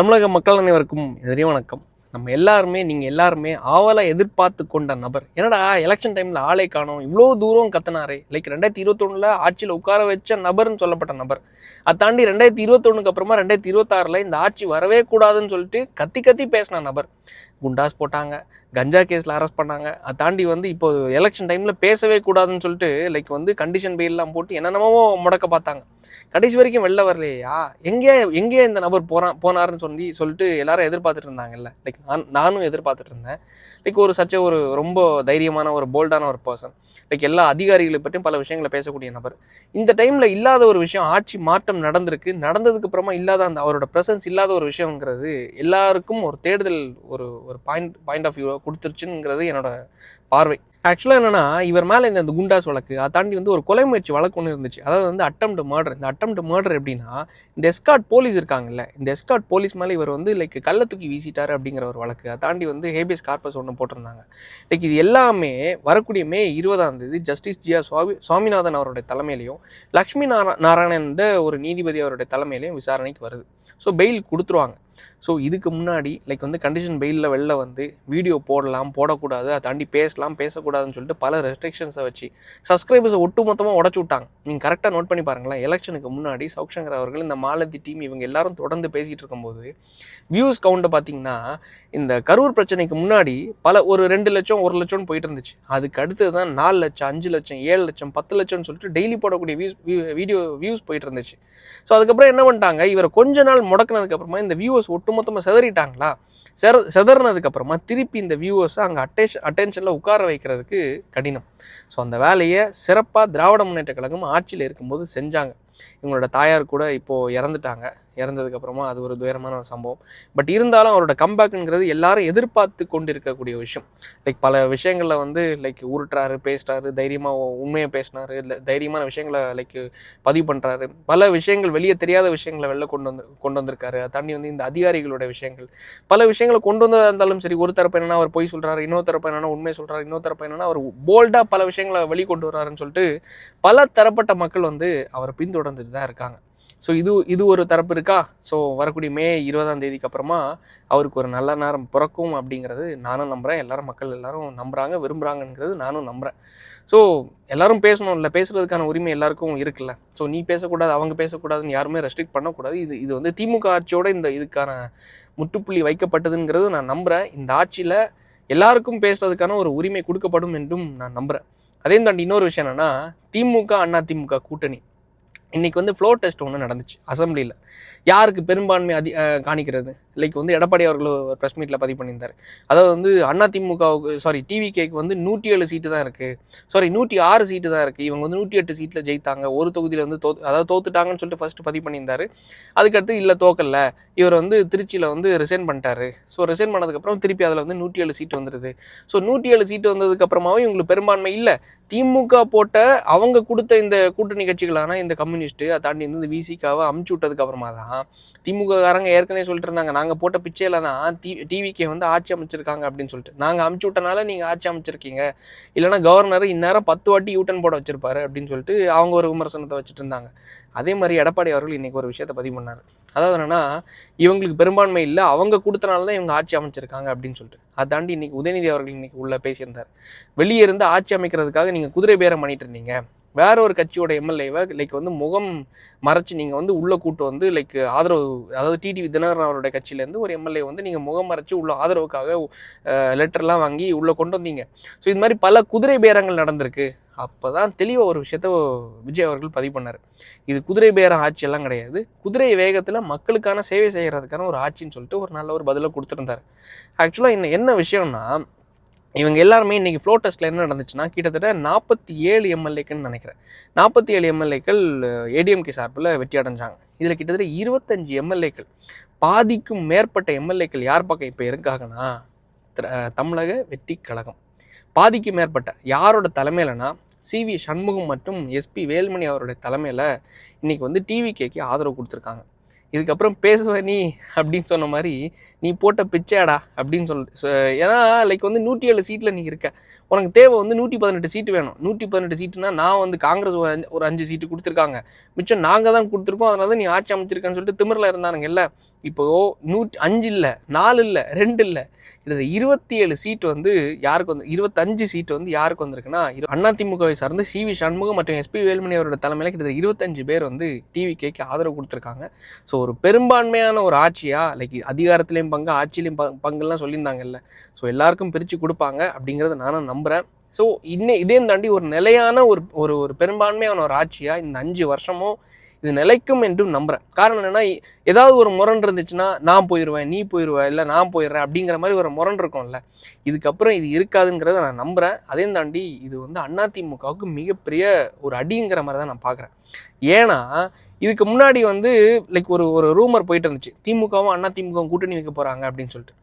தமிழக மக்கள் அனைவருக்கும் எதிரே வணக்கம். நம்ம எல்லாருமே நீங்கள் எல்லாருமே ஆவலை எதிர்பார்த்து கொண்ட நபர். என்னடா எலெக்ஷன் டைமில் ஆளை காணோம், இவ்வளோ தூரம் கத்தினாரே, லைக் 2021 ஆட்சியில் உட்கார வச்ச நபர்னு சொல்லப்பட்ட நபர். அதை தாண்டி 2021 அப்புறமா 2026 இந்த ஆட்சி வரவே கூடாதுன்னு சொல்லிட்டு கத்தி கத்தி பேசின நபர். குண்டாஸ் போட்டாங்க, கஞ்சா கேஸில் அரெஸ்ட் பண்ணாங்க. அதை தாண்டி இப்போ எலெக்ஷன் டைமில் பேசவே கூடாதுன்னு சொல்லிட்டு லைக் கண்டிஷன் பெயிலெலாம் போட்டு என்னென்னமோ முடக்க பார்த்தாங்க. கடைசி வரைக்கும் வெளில வரலையா, எங்கே இந்த நபர் போனாருன்னு சொல்லிட்டு எல்லாரும் எதிர்பார்த்துட்டு இருந்தாங்கல்ல. லைக் நானும் எதிர்பார்த்துட்டு இருந்தேன். லைக் ஒரு ரொம்ப தைரியமான ஒரு போல்டான ஒரு பர்சன். லைக் எல்லா அதிகாரிகளை பற்றியும் பல விஷயங்களை பேசக்கூடிய நபர். இந்த டைமில் இல்லாத ஒரு விஷயம், ஆட்சி மாற்றம் நடந்ததுக்கு அப்புறமா இல்லாத அந்த அவரோட ப்ரெசன்ஸ் இல்லாத ஒரு விஷயங்கிறது எல்லாருக்கும் ஒரு தேடுதல் ஒரு ஒரு பாயிண்ட் ஆஃப் வியூ கொடுத்துருச்சுங்கிறது என்னோட பார்வை. ஆக்சுவலாக என்னன்னா, இவர் மேலே இந்த குண்டாஸ் வழக்கு, அதை தாண்டி ஒரு கொலை முயற்சி வழக்கு ஒன்று இருந்துச்சு. அதாவது அட்டெம்ப்ட் மர்டர். இந்த அட்டெம்ப்ட் மர்டர் எப்படின்னா, இந்த எஸ்கார்ட் போலீஸ் இருக்காங்கல்ல, இந்த எஸ்கார்ட் போலீஸ் மேலே இவர் லைக் கள்ள தூக்கி வீசிட்டாரு அப்படிங்கிற ஒரு வழக்கு. அதை தாண்டி ஹேபியஸ் கார்பஸ் ஒன்று போட்டிருந்தாங்க. லைக் இது எல்லாமே வரக்கூடிய மே 20 ஜஸ்டிஸ் ஜி ஆர் சுவாமிநாதன் அவருடைய தலைமையிலையும் லக்ஷ்மி நாராயணன் ஒரு நீதிபதி அவருடைய தலைமையிலையும் விசாரணைக்கு வருது. ஸோ பெயில் கொடுத்துருவாங்க. ஸோ இதுக்கு முன்னாடி லைக் கண்டிஷன் பெயிலில் வெளில வீடியோ போடலாம், போடக்கூடாது, அதை தாண்டி பேசக்கூடாதுன்னு சொல்லிட்டு பல ரெஸ்ட்ரிக்ஷன்ஸை வச்சு சப்ஸ்கிரைபர்ஸை ஒட்டு மொத்தமாக உடச்சி விட்டாங்க. நீங்கள் கரெக்டாக நோட் பண்ணி பாருங்களேன். எலெக்ஷனுக்கு முன்னாடி சவுக்சங்கர் அவர்கள், இந்த மாலதி டீம், இவங்க எல்லாரும் தொடர்ந்து பேசிகிட்டு இருக்கும்போது வியூஸ் கவுண்ட்டை பார்த்தீங்கன்னா, இந்த கரூர் பிரச்சனைக்கு முன்னாடி ஒரு 2 லட்சம் 1 லட்சம்னு போயிட்டு இருந்துச்சு. அதுக்கு அடுத்தது தான் 4 லட்சம் 5 லட்சம் 7 லட்சம் 10 லட்சம்னு சொல்லிட்டு டெய்லி போடக்கூடிய வீடியோ வியூஸ் போயிட்டு இருந்துச்சு. ஸோ அதுக்கப்புறம் என்ன பண்ணிட்டாங்க, இவரை கொஞ்ச நாள் முடக்கினதுக்கு அப்புறமா இந்த வியூவர்ஸ் ஒட்டுமொத்தமாக செதறிட்டாங்களா. செதறினதுக்கு அப்புறமா திருப்பி இந்த வியூவர்ஸை அங்கே அட்டென்ஷனில் உட்கார வைக்கிறதுக்கு கடினம். ஸோ அந்த வேலையை சிறப்பாக திராவிட முன்னேற்ற கழகம் ஆட்சியில் இருக்கும்போது செஞ்சாங்க. இவங்களோட தாயார் கூட இப்போது இறந்துட்டாங்க. இறந்ததுக்கப்புறமா அது ஒரு துயரமான ஒரு சம்பவம். பட் இருந்தாலும் அவரோட கம்பேக்குங்கிறது எல்லாரும் எதிர்பார்த்து கொண்டு இருக்கக்கூடிய விஷயம். லைக் பல விஷயங்களில் லைக் உருட்டுறாரு, பேசுகிறாரு, தைரியமாக உண்மையை பேசினார், இல்லை தைரியமான விஷயங்களை லைக் பதிவு பண்ணுறாரு. பல விஷயங்கள், வெளியே தெரியாத விஷயங்களை வெளில கொண்டு வந்திருக்காரு. அதை தாண்டி இந்த அதிகாரிகளோட விஷயங்கள், பல விஷயங்களை கொண்டு வந்ததாக இருந்தாலும் சரி, ஒரு தரப்பு என்னன்னா அவர் பொய் சொல்கிறாரு, இன்னொரு தரப்பு என்னன்னா உண்மை சொல்கிறாரு, இன்னொரு தரப்பு என்னன்னா அவர் போல்டாக பல விஷயங்களை வெளிக்கொண்டு வர்றாருன்னு சொல்லிட்டு பல தரப்பட்ட மக்கள் அவரை பின்தொடர்ந்துட்டு தான் இருக்காங்க. ஸோ இது ஒரு தரப்பு இருக்கா. ஸோ வரக்கூடிய மே 20 அப்புறமா அவருக்கு ஒரு நல்ல நேரம் பிறக்கும் அப்படிங்கிறது நானும் நம்புகிறேன். மக்கள் எல்லாரும் நம்புகிறாங்க, விரும்புகிறாங்கங்கிறது நானும் நம்புகிறேன். ஸோ எல்லாரும் பேசணும், இல்லை பேசுகிறதுக்கான உரிமை எல்லாருக்கும் இருக்குல்ல. ஸோ நீ பேசக்கூடாது, அவங்க பேசக்கூடாதுன்னு யாருமே ரெஸ்ட்ரிக்ட் பண்ணக்கூடாது. இது திமுக ஆட்சியோட இதுக்கான முற்றுப்புள்ளி வைக்கப்பட்டதுங்கிறது நான் நம்புகிறேன். இந்த ஆட்சியில் எல்லாருக்கும் பேசுறதுக்கான ஒரு உரிமை கொடுக்கப்படும் என்றும் நான் நம்புகிறேன். அதே தாண்டி இன்னொரு விஷயம் என்னென்னா, திமுக அண்ணா திமுக கூட்டணி இன்றைக்கி ஃப்ளோர் டெஸ்ட் ஒன்று நடந்துச்சு அசம்பிளியில். யாருக்கு பெரும்பான்மை காணிக்கிறது. லைக் எடப்பாடி அவர்கள் ஒரு ப்ரெஸ் மீட்டில் பதிவு பண்ணியிருந்தார். அதாவது அதிமுகவுக்கு டிவிகேக்கு 107 சீட்டு தான் இருக்குது, 106 சீட்டு தான் இருக்குது. இவங்க 108 சீட்டில் ஜெயித்தாங்க, ஒரு தொகுதியில் தோத்துட்டாங்கன்னு சொல்லிட்டு ஃபஸ்ட்டு பதிவு பண்ணியிருந்தார். அதுக்கடுத்து இல்லை தோக்கல்ல, இவர் திருச்சியில் ரிசைன் பண்ணிட்டாரு. ஸோ ரிசைன் பண்ணதுக்கப்புறம் திருப்பி அதில் 107 சீட்டு வந்துடுது. ஸோ 107 சீட்டு வந்ததுக்கப்புறமாவும் இவங்களுக்கு பெரும்பான்மை இல்லை. திமுக போட்ட அவங்க கொடுத்த இந்த கூட்டணி கட்சிகளான இந்த கம்யூனிஸ்ட்டு, அதை தாண்டி இந்த விசிகாவை அமுச்சு விட்டதுக்கு அப்புறமா தான் திமுககாரங்க ஏற்கனவே சொல்லிட்டு இருந்தாங்க, நாங்கள் போட்ட பிச்சையில் தான் டிவிகே ஆட்சி அமைச்சிருக்காங்க அப்படின்னு சொல்லிட்டு. நாங்கள் அமுச்சு விட்டனால நீங்கள் ஆட்சி அமைச்சிருக்கீங்க, இல்லைனா கவர்னர் இந்நேரம் 10 வாட்டி யூட்டன் போட வச்சிருப்பாரு அப்படின்னு சொல்லிட்டு அவங்க ஒரு விமர்சனத்தை வச்சுட்டு இருந்தாங்க. அதே மாதிரி எடப்பாடி அவர்கள் இன்றைக்கி ஒரு விஷயத்தை பதிவு பண்ணார். அதாவது என்னன்னா, இவங்களுக்கு பெரும்பான்மை இல்லை, அவங்க கொடுத்தனால தான் இவங்க ஆட்சி அமைச்சிருக்காங்க அப்படின்னு சொல்லிட்டு. அதை தாண்டி இன்றைக்கி உதயநிதி அவர்கள் இன்றைக்கி உள்ள பேசியிருந்தார். வெளியே இருந்து ஆட்சி அமைக்கிறதுக்காக நீங்கள் குதிரை பேரம் பண்ணிட்டு இருந்தீங்க, வேற ஒரு கட்சியோட எம்எல்ஏவை லைக் முகம் மறைச்சு நீங்கள் உள்ளே கூட்டு லைக் ஆதரவு, அதாவது டிடிவி தினகரன் அவருடைய கட்சியிலேருந்து ஒரு எம்எல்ஏ நீங்கள் முகம் மறைச்சு உள்ள ஆதரவுக்காக லெட்டர்லாம் வாங்கி உள்ளே கொண்டு வந்தீங்க. ஸோ இது மாதிரி பல குதிரை பேரங்கள் நடந்திருக்கு. அப்போ தான் தெளிவாக ஒரு விஷயத்த விஜய் அவர்கள் பதிவு பண்ணார். இது குதிரை பேரம் ஆட்சியெல்லாம் கிடையாது, குதிரை வேகத்தில் மக்களுக்கான சேவை செய்கிறதுக்கான ஒரு ஆட்சின்னு சொல்லிட்டு ஒரு நல்ல ஒரு பதிலை கொடுத்துருந்தார். ஆக்சுவலாக என்ன விஷயம்னா, இவங்க எல்லாருமே இன்றைக்கி ஃப்ளோர் டெஸ்ட்டில் என்ன நடந்துச்சுன்னா, கிட்டத்தட்ட 47 எம்எல்ஏக்குன்னு நினைக்கிறேன். 47 எம்எல்ஏக்கள் ஏடிஎம்கே சார்பில் வெற்றி அடைஞ்சாங்க. இதில் கிட்டத்தட்ட 25 எம்எல்ஏக்கள், பாதிக்கும் மேற்பட்ட எம்எல்ஏக்கள் யார் பக்கம் இப்போ இருக்காங்கன்னா, தமிழக வெற்றி கழகம். பாதிக்கும் மேற்பட்ட யாரோட தலைமையிலனா, சிவி சண்முகம் மற்றும் எஸ்பி வேலுமணி அவருடைய தலைமையில் இன்றைக்கி டிவிகேக்கு ஆதரவு கொடுத்துருக்காங்க. இதுக்கப்புறம் பேசுவ நீ அப்படின்னு சொன்ன மாதிரி நீ போட்ட பிச்சைடா அப்படின்னு சொல்லிட்டு. ஏன்னா லைக் வந்து 107 சீட்டில் நீ இருக்க, உனக்கு தேவை வந்து 118 சீட்டு வேணும். 118 சீட்டுனா நான் வந்து காங்கிரஸ் ஒரு 5 சீட்டு கொடுத்துருக்காங்க, மிச்சம் நாங்கள் தான் கொடுத்துருக்கோம், அதனால தான் நீ ஆட்சி அமைச்சிருக்கேன்னு சொல்லிட்டு திமிரில் இருந்தானுங்க. இல்லை இப்போ 5 இல்லை, 4 இல்லை, 2 இல்லை, இதில் 27 சீட்டு வந்து யாருக்கு வந்து 25 சீட்டு வந்து யாருக்கு வந்திருக்குன்னா அதிமுகவை சார்ந்து சி.வி. சண்முகம் மற்றும் எஸ்பி வேலுமணி அவரோட தலைமையில் கிட்டத்தட்ட 25 பேர் வந்து டிவிகேக்கு ஆதரவு கொடுத்துருக்காங்க. ஸோ ஒரு பெரும்பான்மையான ஒரு ஆட்சியா, லைக் அதிகாரத்திலையும் பங்கு ஆட்சியிலையும் பங்குலாம் சொல்லியிருந்தாங்கல்ல, ஸோ எல்லாருக்கும் பிரித்து கொடுப்பாங்க அப்படிங்கிறத நானும் நம்புகிறேன். ஸோ இதையும் தாண்டி ஒரு நிலையான ஒரு பெரும்பான்மையான ஒரு ஆட்சியா இந்த 5 வருஷமும் இது நிலைக்கும் என்றும் நம்புறேன். காரணம் என்னன்னா, ஏதாவது ஒரு முரண் இருந்துச்சுன்னா நான் போயிடுவேன், நீ போயிடுவ, இல்லை நான் போயிடுறேன் அப்படிங்கிற மாதிரி ஒரு முரண் இருக்கும்ல, இதுக்கப்புறம் இது இருக்காதுங்கிறத நான் நம்புறேன். அதையும் தாண்டி இது வந்து அதிமுகவுக்கு மிகப்பெரிய ஒரு அடிங்கிற மாதிரி தான் நான் பார்க்குறேன். ஏன்னா இதுக்கு முன்னாடி வந்து லைக் ஒரு ரூமர் போயிட்டு இருந்துச்சு, திமுகவும் அதிமுகவும் கூட்டணி வைக்க போகிறாங்க அப்படின்னு சொல்லிட்டு.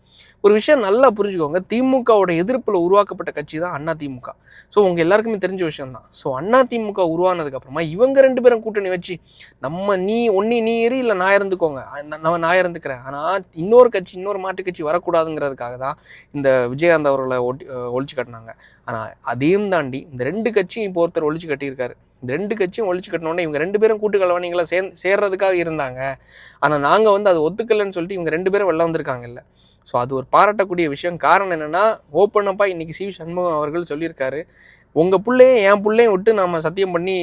ஒரு விஷயம் நல்லா புரிஞ்சுக்கோங்க, திமுகவோட எதிர்ப்பில் உருவாக்கப்பட்ட கட்சி தான் அதிமுக. ஸோ உங்கள் எல்லாருக்குமே தெரிஞ்ச விஷயம் தான். ஸோ அதிமுக உருவானதுக்கு அப்புறமா இவங்க 2 பேரும் கூட்டணி வச்சு நீ இரு, இல்லை நான் இருந்துக்கோங்க, நான் இருந்துக்கிறேன், ஆனால் இன்னொரு மாட்டு கட்சி வரக்கூடாதுங்கிறதுக்காக தான் இந்த விஜயகாந்த் அவர்களை ஒழிச்சு கட்டினாங்க. ஆனால் அதையும் தாண்டி இந்த 2 கட்சியும் இப்போ ஒருத்தர் ஒழிச்சு கட்டியிருக்காரு. இந்த 2 கட்சியும் ஒழிச்சு கட்டினோடனே இவங்க 2 பேரும் கூட்டு கலவாணிகளை சேர்றதுக்காக இருந்தாங்க. ஆனால் நாங்கள் வந்து அதை ஒத்துக்கலைன்னு சொல்லிட்டு இவங்க 2 பேரும் வெளில வந்திருக்காங்கல்ல. ஸோ அது ஒரு பாராட்டக்கூடிய விஷயம். காரணம் என்னென்னா, ஓப்பனப்பாக இன்றைக்கி சி.வி. சண்முகம் அவர்கள் சொல்லியிருக்காரு, உங்கள் பிள்ளையும் என் பிள்ளையும் விட்டு நம்ம சத்தியம் பண்ணி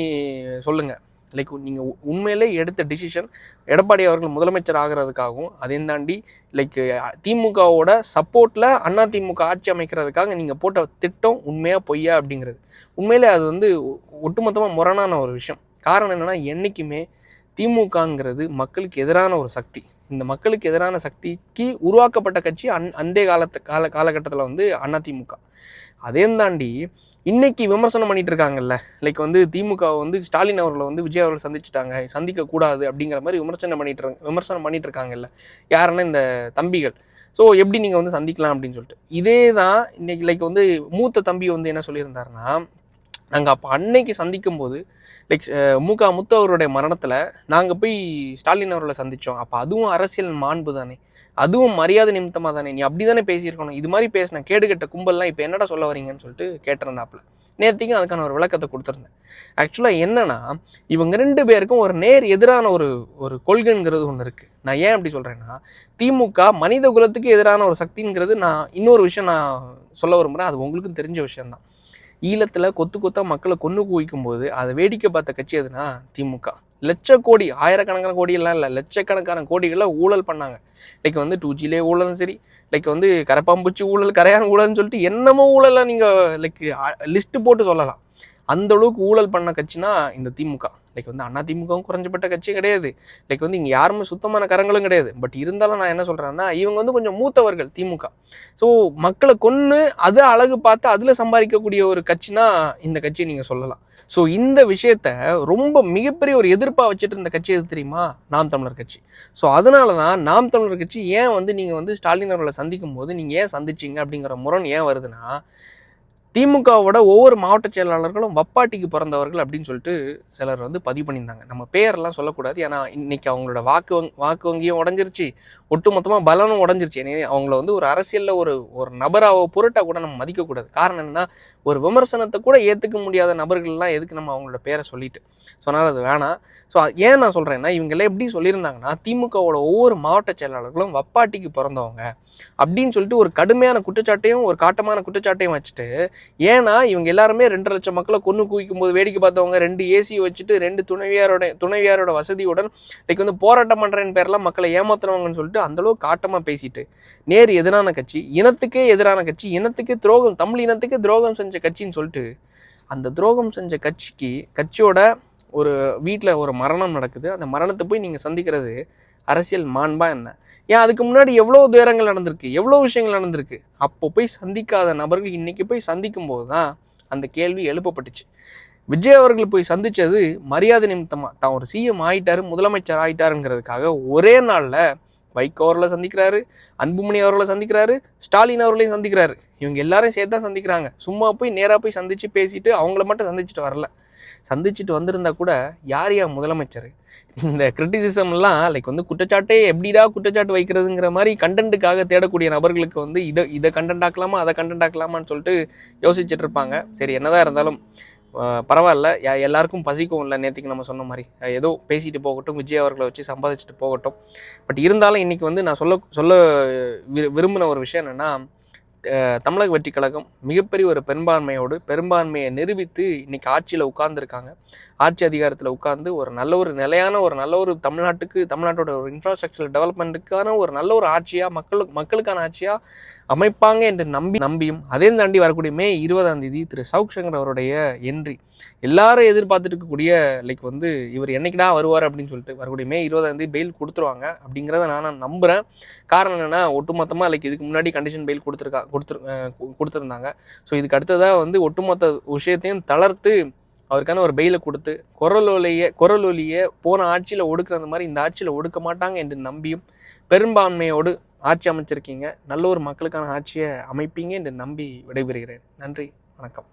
சொல்லுங்கள், லைக் நீங்கள் உண்மையிலே எடுத்த டிசிஷன் எடப்பாடி அவர்கள் முதலமைச்சர் ஆகிறதுக்காகவும், அதையும் தாண்டி லைக் திமுகவோட சப்போர்ட்டில் அதிமுக ஆட்சி அமைக்கிறதுக்காக நீங்கள் போட்ட திட்டம் உண்மையாக பொய்யா அப்படிங்கிறது உண்மையிலே அது வந்து ஒட்டுமொத்தமாக முரணான ஒரு விஷயம். காரணம் என்னென்னா, என்றைக்குமே திமுகங்கிறது மக்களுக்கு எதிரான ஒரு சக்தி. இந்த மக்களுக்கு எதிரான சக்திக்கு உருவாக்கப்பட்ட கட்சி அன்றைய காலகட்டத்தில் வந்து அதிமுக. அதையும் தாண்டி இன்னைக்கு விமர்சனம் பண்ணிட்டு இருக்காங்கல்ல, லைக் வந்து திமுக வந்து ஸ்டாலின் அவர்களை வந்து விஜய் அவர்கள் சந்திக்கக்கூடாது அப்படிங்கிற மாதிரி விமர்சனம் பண்ணிட்டு இருக்காங்கல்ல, யாருன்னா இந்த தம்பிகள். ஸோ எப்படி நீங்கள் வந்து சந்திக்கலாம் அப்படின்னு சொல்லிட்டு, இதே தான் இன்னைக்கு லைக் வந்து மூத்த தம்பி வந்து என்ன சொல்லியிருந்தாருன்னா, நாங்கள் அப்போ அன்னைக்கு சந்திக்கும் போது லைக் முத்து அவருடைய மரணத்தில் நாங்கள் போய் ஸ்டாலின் அவர்களை சந்தித்தோம், அப்போ அதுவும் அரசியல் மாண்பு தானே, அதுவும் மரியாதை நிமித்தமாக தானே, நீ அப்படி தானே பேசியிருக்கணும், இது மாதிரி பேசின கேடுகட்ட கும்பல்லாம் இப்போ என்னடா சொல்ல வரீங்கன்னு சொல்லிட்டு கேட்டிருந்தாப்புல. நேற்றுக்கும் அதுக்கான ஒரு விளக்கத்தை கொடுத்துருந்தேன். ஆக்சுவலாக என்னன்னா, இவங்க 2 பேருக்கும் ஒரு நேர் எதிரான ஒரு கொள்கைங்கிறது ஒன்று இருக்குது. நான் ஏன் அப்படி சொல்கிறேன்னா, திமுக மனித குலத்துக்கு எதிரான ஒரு சக்திங்கிறது நான் இன்னொரு விஷயம் நான் சொல்ல விரும்புகிறேன், அது உங்களுக்கும் தெரிஞ்ச விஷயம்தான். ஈழத்தில் கொத்தா மக்களை கொன்று குவிக்கும் போது அதை வேடிக்கை பார்த்த கட்சி எதுனா திமுக. கோடி, ஆயிரக்கணக்கான கோடியெல்லாம் இல்லை, லட்சக்கணக்கான கோடிகளை ஊழல் பண்ணாங்க. லைக் வந்து 2Gலே ஊழலும் சரி, லைக் வந்து கரப்பாம்பூச்சி ஊழல், கரையான ஊழல்னு சொல்லிட்டு என்னமோ ஊழலாம் நீங்கள் லைக் லிஸ்ட்டு போட்டு சொல்லலாம். அந்த அளவுக்கு ஊழல் பண்ண கட்சினா இந்த திமுக. லைக் வந்து அதிமுகவும் குறைஞ்சப்பட்ட கட்சியும் கிடையாது, லைக் வந்து இங்கே யாருமே சுத்தமான கரங்களும் கிடையாது. பட் இருந்தாலும் நான் என்ன சொல்கிறேன்னா, இவங்க வந்து கொஞ்சம் மூத்தவர்கள் திமுக. ஸோ மக்களை கொன்று அதை அழகு பார்த்து அதில் சம்பாதிக்கக்கூடிய ஒரு கட்சினா இந்த கட்சியை நீங்கள் சொல்லலாம். ஸோ இந்த விஷயத்த ரொம்ப மிகப்பெரிய ஒரு எதிர்ப்பாக வச்சுட்டு இருந்த கட்சி எது தெரியுமா? நாம் தமிழர் கட்சி. ஸோ அதனால தான் நாம் தமிழர் கட்சி ஏன் வந்து நீங்கள் வந்து ஸ்டாலின் அவர்களை சந்திக்கும் போது நீங்கள் ஏன் சந்திச்சிங்க அப்படிங்கிற முரண் ஏன் வருதுன்னா, திமுகவோட ஒவ்வொரு மாவட்ட செயலாளர்களும் வப்பாட்டிக்கு பிறந்தவர்கள் அப்படின்னு சொல்லிட்டு சிலர் வந்து பதிவு பண்ணியிருந்தாங்க. நம்ம பேரெல்லாம் சொல்லக்கூடாது, ஏன்னா இன்னைக்கு அவங்களோட வாக்கு வங்கியும் உடஞ்சிருச்சு, ஒட்டுமொத்தமாக பலனும் உடஞ்சிருச்சு. அவங்கள வந்து ஒரு அரசியலில் ஒரு நபராக பொருட்டாக கூட நம்ம மதிக்கக்கூடாது. காரணம் என்னன்னா, ஒரு விமர்சனத்தை கூட ஏற்றுக்க முடியாத நபர்கள்லாம் எதுக்கு நம்ம அவங்களோட பேரை சொல்லிட்டு சொன்னால் அது வேணாம். ஸோ ஏன் நான் சொல்கிறேன்னா, இவங்கெல்லாம் எப்படி சொல்லியிருந்தாங்கன்னா, திமுகவோட ஒவ்வொரு மாவட்ட செயலாளர்களும் வப்பாட்டிக்கு பிறந்தவங்க அப்படின்னு சொல்லிட்டு ஒரு கடுமையான குற்றச்சாட்டையும் ஒரு காட்டமான குற்றச்சாட்டையும் வச்சுட்டு, ஏன்னா இவங்க எல்லாருமே 2.5 லட்சம் மக்களை கொன்று குவிக்கும் போது வேடிக்கை பார்த்தவங்க, 2 ஏசி வச்சுட்டு 2 துணைவியாரோட வசதியுடன் லைக் வந்து போராட்டம் பண்ணுறேன்னு பேரெல்லாம் மக்களை ஏமாத்துறவங்கன்னு சொல்லிட்டு அந்தளவுக்கு காட்டமாக பேசிட்டு, நேர் எதிரான கட்சி, இனத்துக்கே எதிரான கட்சி, இனத்துக்கு துரோகம், தமிழ் இனத்துக்கு துரோகம் செஞ்ச கட்சின்னு சொல்லிட்டு, அந்த துரோகம் செஞ்ச கட்சியோட ஒரு வீட்டில் ஒரு மரணம் நடக்குது, அந்த மரணத்தை போய் நீங்கள் சந்திக்கிறது அரசியல் மாண்பா என்ன? ஏன் அதுக்கு முன்னாடி எவ்வளோ துயரங்கள் நடந்திருக்கு, எவ்வளோ விஷயங்கள் நடந்திருக்கு. அப்போ போய் சந்திக்காத நபர்கள் இன்னைக்கு போய் சந்திக்கும் போது தான் அந்த கேள்வி எழுப்பப்பட்டுச்சு. விஜய் அவர்கள் போய் சந்தித்தது மரியாதை நிமித்தமாக, தான் ஒரு சிஎம் ஆகிட்டாரு, முதலமைச்சர் ஆகிட்டாருங்கிறதுக்காக ஒரே நாளில் வைகோ அவர்களை சந்திக்கிறாரு, அன்புமணி அவர்களை சந்திக்கிறாரு, ஸ்டாலின் அவர்களையும் சந்திக்கிறாரு. இவங்க எல்லாரையும் சேர்த்து தான் சந்திக்கிறாங்க. சும்மா போய் நேராக போய் சந்தித்து பேசிட்டு அவங்கள மட்டும் சந்திச்சுட்டு வரல. சந்திச்சுட்டு வந்திருந்தா கூட யார் முதலமைச்சர்? இந்த கிரிட்டிசிசம்லாம் லைக் வந்து குற்றச்சாட்டே எப்படிடா குற்றச்சாட்டு வைக்கிறதுங்கிற மாதிரி கண்டென்ட்டுக்காக தேடக்கூடிய நபர்களுக்கு வந்து இதை கண்டென்ட் ஆக்கலாமா அதை கண்டென்ட் ஆக்கலாமான்னு சொல்லிட்டு யோசிச்சுட்டு இருப்பாங்க. சரி, என்னதான் இருந்தாலும் பரவாயில்ல, எல்லாருக்கும் பசிக்கும் இல்லை. நேற்றுக்கு நம்ம சொன்ன மாதிரி ஏதோ பேசிட்டு போகட்டும், விஜய் அவர்களை வச்சு சம்பாதிச்சுட்டு போகட்டும். பட் இருந்தாலும் இன்றைக்கி வந்து நான் சொல்ல விரும்பின ஒரு விஷயம் என்னென்னா, தமிழக வெற்றி கழகம் மிகப்பெரிய ஒரு பெரும்பான்மையை நிரூபித்து இன்னைக்கு ஆட்சியில் உட்கார்ந்துருக்காங்க. ஆட்சி அதிகாரத்தில் உட்கார்ந்து ஒரு நல்ல ஒரு தமிழ்நாட்டோட ஒரு இன்ஃப்ராஸ்ட்ரக்சர் டெவலப்மெண்ட்டுக்கான ஒரு நல்ல ஒரு ஆட்சியாக மக்களுக்கான ஆட்சியாக அமைப்பாங்க என்று நம்பியும் அதையும் தாண்டி வரக்கூடிய மே 20 திரு சவுக் சங்கர் அவருடைய என்ட்ரி எல்லாரும் எதிர்பார்த்துட்டு இருக்கக்கூடிய லைக் வந்து இவர் என்னைக்குடா வருவார் அப்படின்னு சொல்லிட்டு வரக்கூடிய மே 20 பெயில் கொடுத்துருவாங்க அப்படிங்கிறத நான் நம்புகிறேன். காரணம் என்னென்னா, ஒட்டுமொத்தமாக லைக் இதுக்கு முன்னாடி கண்டிஷன் பெயில் கொடுத்துருந்தாங்க. ஸோ இதுக்கு அடுத்ததாக வந்து ஒட்டுமொத்த விஷயத்தையும் தளர்த்து அவருக்கான ஒரு பெயிலை கொடுத்து குரலொலியை போன ஆட்சியில் ஒடுக்குற மாதிரி இந்த ஆட்சியில் ஒடுக்க மாட்டாங்க என்று நம்பியும் பெரும்பான்மையோடு ஆட்சி அமைச்சிருக்கீங்க. நல்ல ஒரு மக்களுக்கான ஆட்சியை அமைப்பீங்க என்று நம்பி விடைபெறுகிறேன். நன்றி, வணக்கம்.